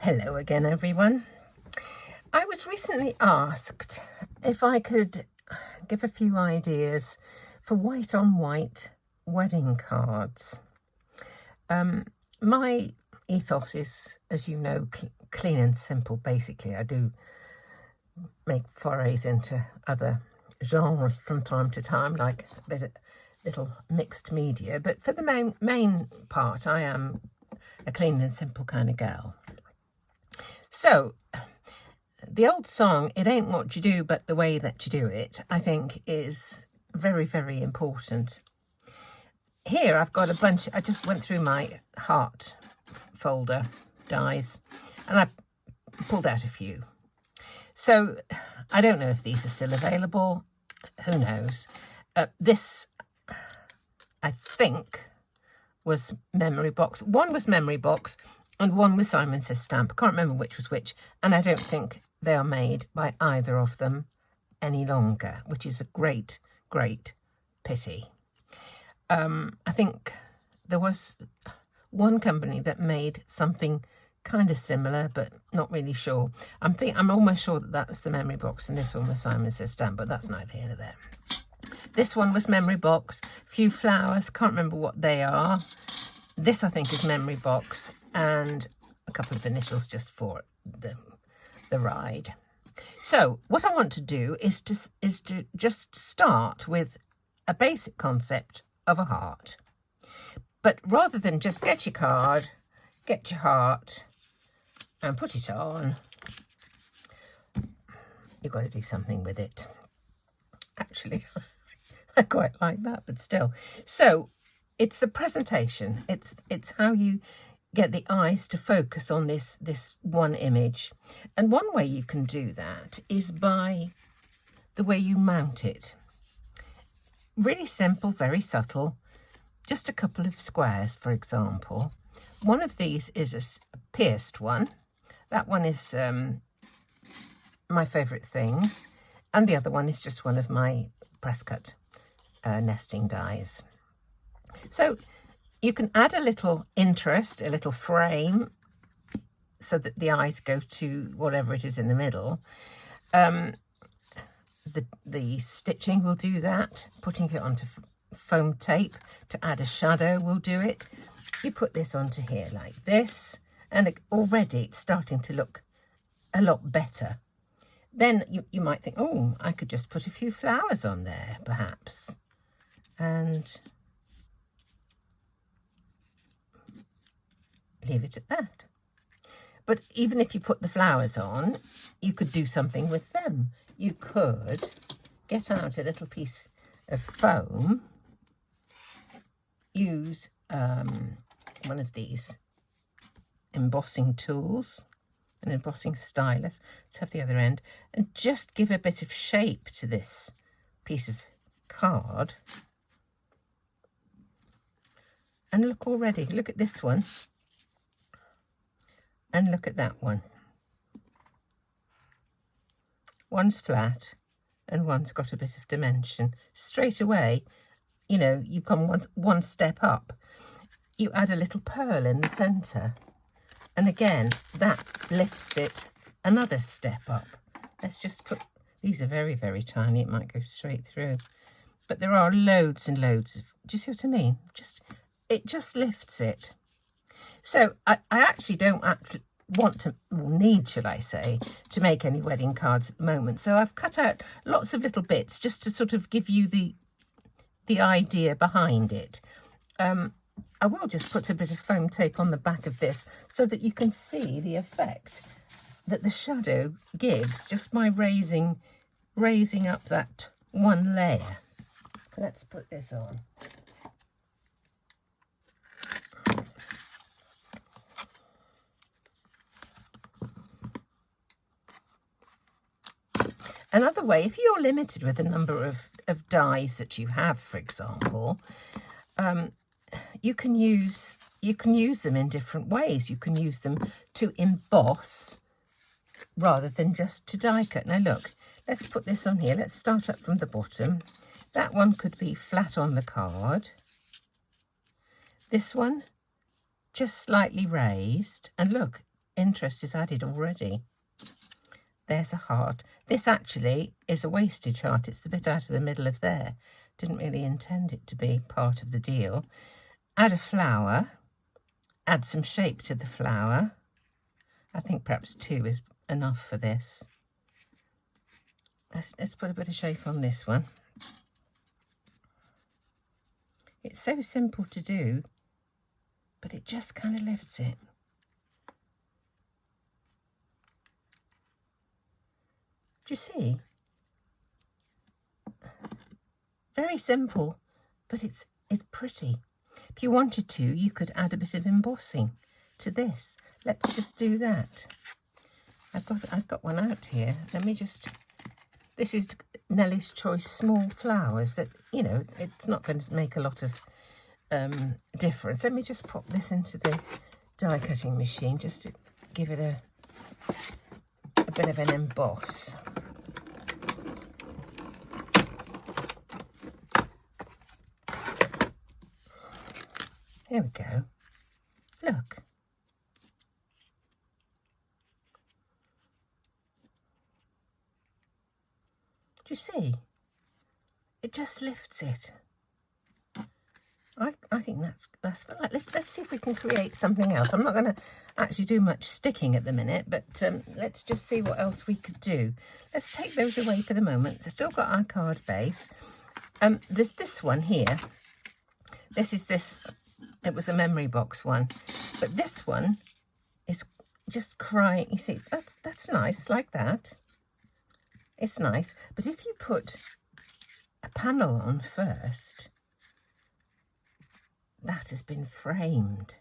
Hello again, everyone. I was recently asked if I could give a few ideas for white on white wedding cards. My ethos is, as you know, clean and simple, basically. I do make forays into other genres from time to time, like a bit of little mixed media, but for the main part, I am a clean and simple kind of girl. So, the old song, "It ain't what you do, but the way that you do it," I think is very, very important. Here I've got a bunch, I just went through my heart folder dies, and I pulled out a few. So, I don't know if these are still available. Who knows? This, I think, was Memory Box. One was Memory Box, and one was Simon Says Stamp. I can't remember which was which, and I don't think they are made by either of them any longer, which is a great, great pity. I think there was one company that made something kind of similar, but not really sure. I'm almost sure that was the Memory Box, and this one was Simon Says Stamp, but that's neither here nor there. This one was Memory Box, few flowers, can't remember what they are. This, I think, is Memory Box, and a couple of initials just for the ride. So what I want to do is to just start with a basic concept of a heart. But rather than just get your card, get your heart, and put it on, you've got to do something with it. Actually, I quite like that, but still. So it's the presentation. It's how you get the eyes to focus on this one image. And one way you can do that is by the way you mount it. Really simple, very subtle. Just a couple of squares, for example. One of these is a pierced one. That one is my favourite things. And the other one is just one of my press cut nesting dies. So you can add a little interest, a little frame, so that the eyes go to whatever it is in the middle. The stitching will do that. Putting it onto foam tape to add a shadow will do it. You put this onto here like this, and already it's starting to look a lot better. Then you might think, oh, I could just put a few flowers on there, perhaps. And leave it at that. But even if you put the flowers on, you could do something with them. You could get out a little piece of foam, use one of these embossing tools, an embossing stylus. Let's have the other end, and just give a bit of shape to this piece of card. And look already, look at this one. And look at that one. One's flat and one's got a bit of dimension. Straight away, you know, you come one step up. You add a little pearl in the centre. And again, that lifts it another step up. Let's just put, these are very, very tiny. It might go straight through. But there are loads and loads of, do you see what I mean? It just lifts it. So I actually don't want to, or need, should I say, to make any wedding cards at the moment. So I've cut out lots of little bits just to sort of give you the idea behind it. I will just put a bit of foam tape on the back of this so that you can see the effect that the shadow gives just by raising up that one layer. Let's put this on. Another way, if you're limited with the number of dies that you have, for example, you can use them in different ways. You can use them to emboss rather than just to die cut. Now look, let's put this on here. Let's start up from the bottom. That one could be flat on the card. This one just slightly raised, and look, interest is added already. There's a heart. This actually is a wastage heart. It's the bit out of the middle of there. Didn't really intend it to be part of the deal. Add a flower. Add some shape to the flower. I think perhaps 2 is enough for this. Let's put a bit of shape on this one. It's so simple to do, but it just kind of lifts it. Do you see? Very simple, but it's pretty. If you wanted to, you could add a bit of embossing to this. Let's just do that. I've got one out here. Let me just. This is Nellie's Choice small flowers that, you know, it's not going to make a lot of difference. Let me just pop this into the die cutting machine just to give it a bit of an emboss. Here we go. Look. Do you see? It just lifts it. I think that's let's see if we can create something else. I'm not going to actually do much sticking at the minute, but let's just see what else we could do. Let's take those away for the moment. We've still got our card base. There's this one here. This. It was a memory box one, but this one is just crying. You see, that's nice, like that. It's nice, but if you put a panel on first, that has been framed,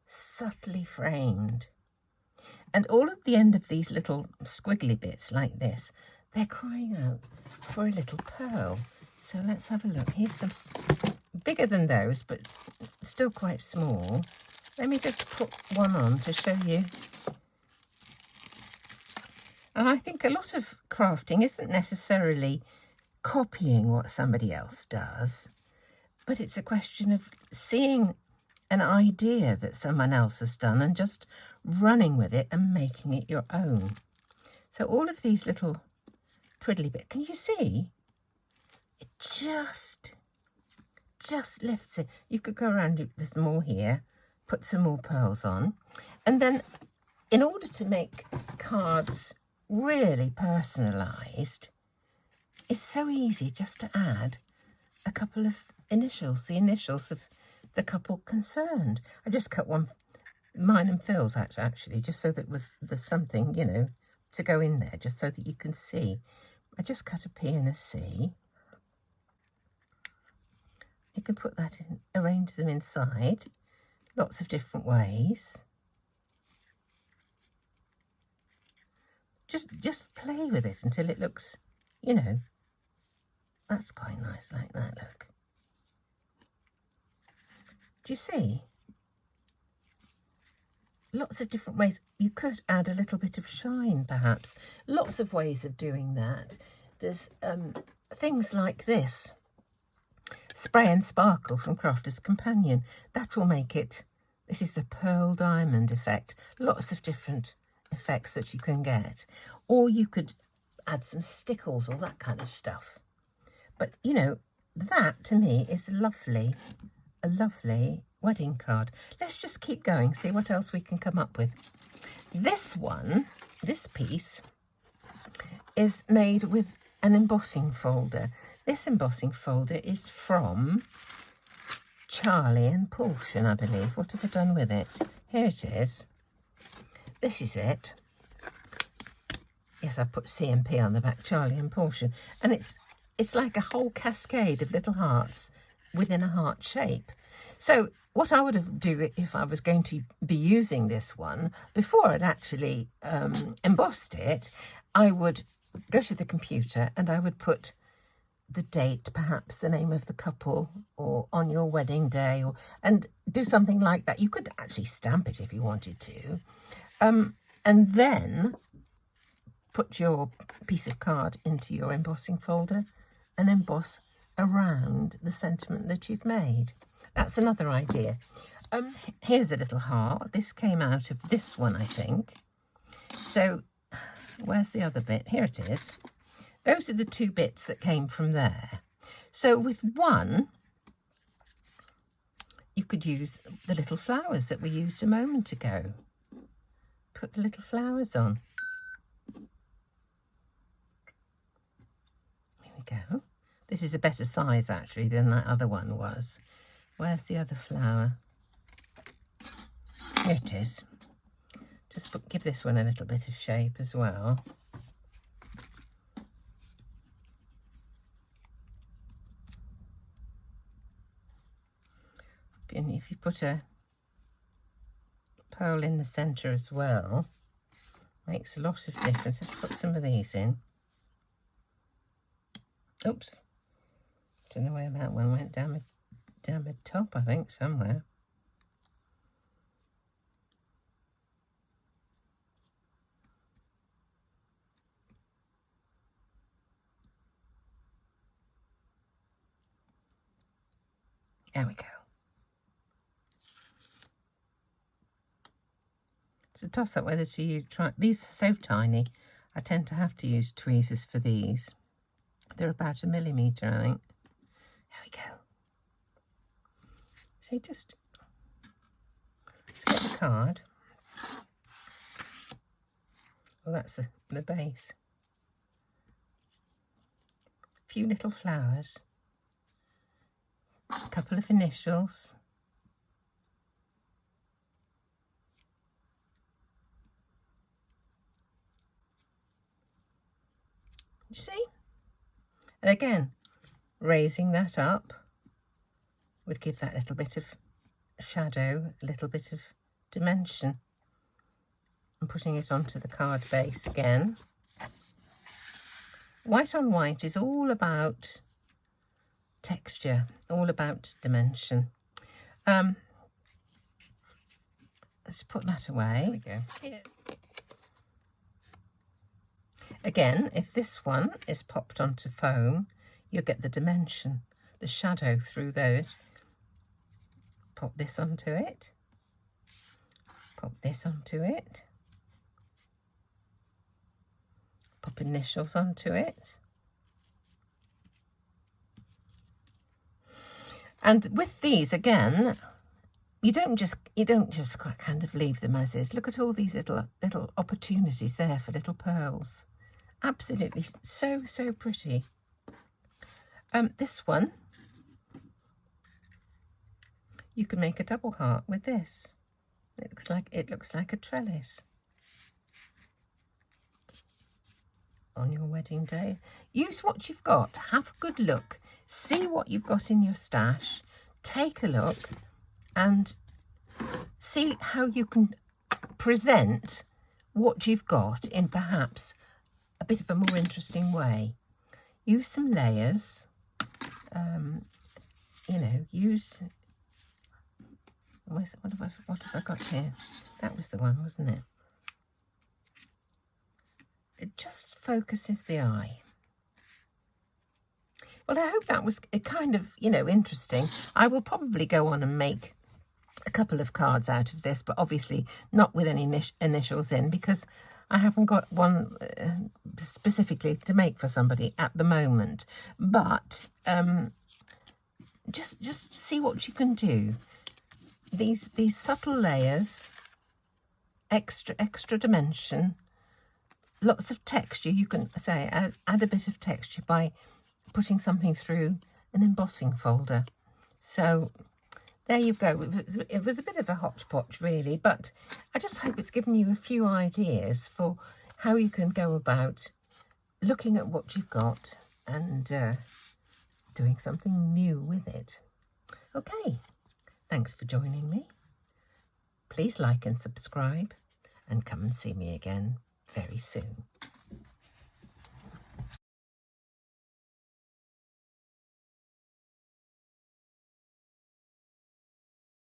subtly framed. And all at the end of these little squiggly bits like this, they're crying out for a little pearl. So let's have a look. Here's some bigger than those, but still quite small. Let me just put one on to show you. And I think a lot of crafting isn't necessarily copying what somebody else does, but it's a question of seeing an idea that someone else has done and just running with it and making it your own. So all of these little twiddly bits, can you see? It just lifts it. You could go around, there's more here, put some more pearls on. And then in order to make cards really personalised, it's so easy just to add a couple of initials, the initials of the couple concerned. I just cut mine and Phil's out actually, just so that there's something, you know, to go in there, just so that you can see. I just cut a P and a C. You can put that in, arrange them inside, lots of different ways. Just play with it until it looks, you know, that's quite nice like that, look. Do you see? Lots of different ways. You could add a little bit of shine, perhaps. Lots of ways of doing that. There's things like this. Spray and Sparkle from Crafter's Companion. That will make it, this is a pearl diamond effect. Lots of different effects that you can get. Or you could add some stickles or that kind of stuff. But, you know, that to me is a lovely wedding card. Let's just keep going, see what else we can come up with. This one, this piece, is made with an embossing folder. This embossing folder is from Charlie and Pulchen, I believe. What have I done with it? Here it is. This is it. Yes, I've put C and P on the back, Charlie and Pulchen. And it's like a whole cascade of little hearts within a heart shape. So what I would do if I was going to be using this one, before I'd actually embossed it, I would go to the computer and I would put the date, perhaps the name of the couple, or on your wedding day, and do something like that. You could actually stamp it if you wanted to. And then put your piece of card into your embossing folder and emboss around the sentiment that you've made. That's another idea. Here's a little heart. This came out of this one, I think. So where's the other bit? Here it is. Those are the two bits that came from there. So with one, you could use the little flowers that we used a moment ago. Put the little flowers on. Here we go. This is a better size, actually, than that other one was. Where's the other flower? Here it is. Just give this one a little bit of shape as well. And if you put a pearl in the centre as well, makes a lot of difference. Let's put some of these in. Oops. Don't know where that one went. Down the top, I think, somewhere. There we go. It's a toss-up whether to use... These are so tiny, I tend to have to use tweezers for these. They're about 1 millimetre, I think. There we go. So just... Let's get the card. Well, that's the base. A few little flowers. A couple of initials. You see? And again, raising that up would give that little bit of shadow, a little bit of dimension. And putting it onto the card base again. White on white is all about texture, all about dimension. Let's put that away. There we go. Yeah. Again, if this one is popped onto foam, you'll get the dimension, the shadow through those. Pop this onto it. Pop this onto it. Pop initials onto it. And with these, again, you don't just kind of leave them as is. Look at all these little opportunities there for little pearls. Absolutely so pretty. This one, you can make a double heart with this. It looks like a trellis on your wedding day. Use what you've got. Have a good look. See what you've got in your stash. Take a look and see how you can present what you've got in perhaps a bit of a more interesting way. Use some layers. You know, use... What have I got here? That was the one, wasn't it? It just focuses the eye. Well, I hope that was a kind of, you know, interesting. I will probably go on and make a couple of cards out of this, but obviously not with any initials in, because I haven't got one specifically to make for somebody at the moment. But just see what you can do. These subtle layers, extra dimension, lots of texture. You can say add a bit of texture by putting something through an embossing folder. So there you go. It was a bit of a hodgepodge, really, but I just hope it's given you a few ideas for how you can go about looking at what you've got and doing something new with it. Okay, thanks for joining me. Please like and subscribe and come and see me again very soon.